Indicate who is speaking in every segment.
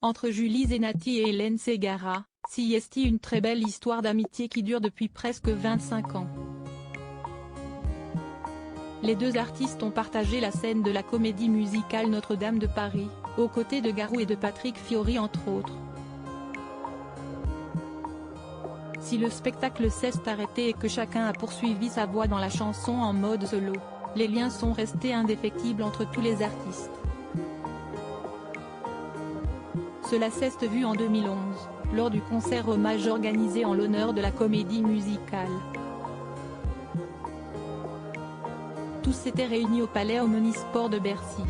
Speaker 1: Entre Julie Zenati et Hélène Ségara, CIST, une très belle histoire d'amitié qui dure depuis presque 25 ans. Les deux artistes ont partagé la scène de la comédie musicale Notre-Dame de Paris, aux côtés de Garou et de Patrick Fiori entre autres. Si le spectacle s'est arrêté et que chacun a poursuivi sa voix dans la chanson en mode solo, les liens sont restés indéfectibles entre tous les artistes. Cela s'est vu en 2011, lors du concert hommage organisé en l'honneur de la comédie musicale. Tous s'étaient réunis au Palais Omnisport de Bercy.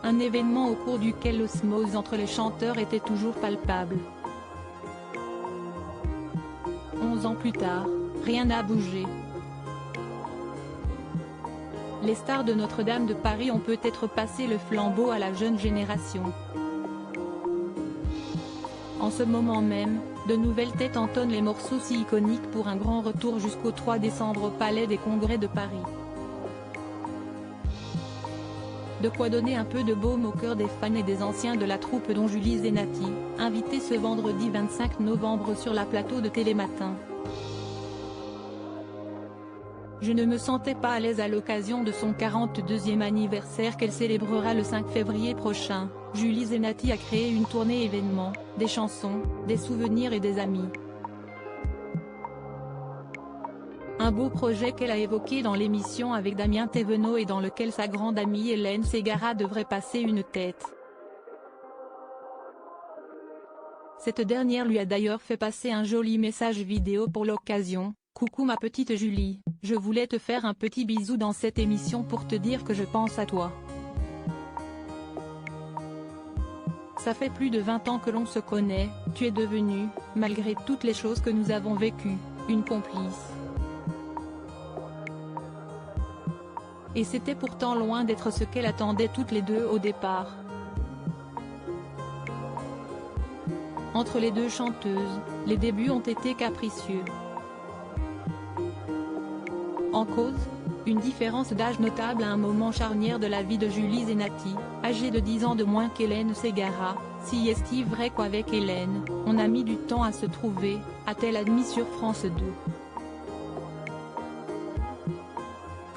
Speaker 1: Un événement au cours duquel l'osmose entre les chanteurs était toujours palpable. 11 ans plus tard, rien n'a bougé. Les stars de Notre-Dame de Paris ont peut-être passé le flambeau à la jeune génération. En ce moment même, de nouvelles têtes entonnent les morceaux si iconiques pour un grand retour jusqu'au 3 décembre au Palais des Congrès de Paris. De quoi donner un peu de baume au cœur des fans et des anciens de la troupe dont Julie Zenati, invitée ce vendredi 25 novembre sur la plateau de Télématin. Je ne me sentais pas à l'aise à l'occasion de son 42e anniversaire qu'elle célébrera le 5 février prochain. Julie Zenati a créé une tournée événements, des chansons, des souvenirs et des amis. Un beau projet qu'elle a évoqué dans l'émission avec Damien Thévenot et dans lequel sa grande amie Hélène Ségara devrait passer une tête. Cette dernière lui a d'ailleurs fait passer un joli message vidéo pour l'occasion. Coucou ma petite Julie, je voulais te faire un petit bisou dans cette émission pour te dire que je pense à toi. Ça fait plus de 20 ans que l'on se connaît, tu es devenue, malgré toutes les choses que nous avons vécues, une complice. Et c'était pourtant loin d'être ce qu'elle attendait toutes les deux au départ. Entre les deux chanteuses, les débuts ont été capricieux. En cause, une différence d'âge notable à un moment charnière de la vie de Julie Zenati, âgée de 10 ans de moins qu'Hélène Ségara. Si est-il vrai qu'avec Hélène, on a mis du temps à se trouver, a-t-elle admis sur France 2.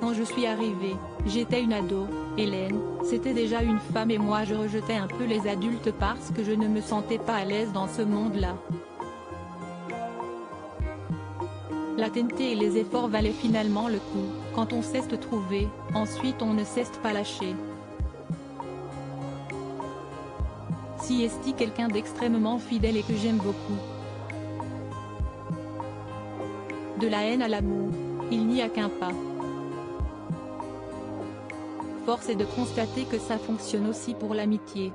Speaker 1: Quand je suis arrivée, j'étais une ado, Hélène, c'était déjà une femme et moi je rejetais un peu les adultes parce que je ne me sentais pas à l'aise dans ce monde-là. La TNT et les efforts valaient finalement le coup, quand on sait se trouver, ensuite on ne sait pas lâcher. Si est quelqu'un d'extrêmement fidèle et que j'aime beaucoup. De la haine à l'amour, il n'y a qu'un pas. Force est de constater que ça fonctionne aussi pour l'amitié.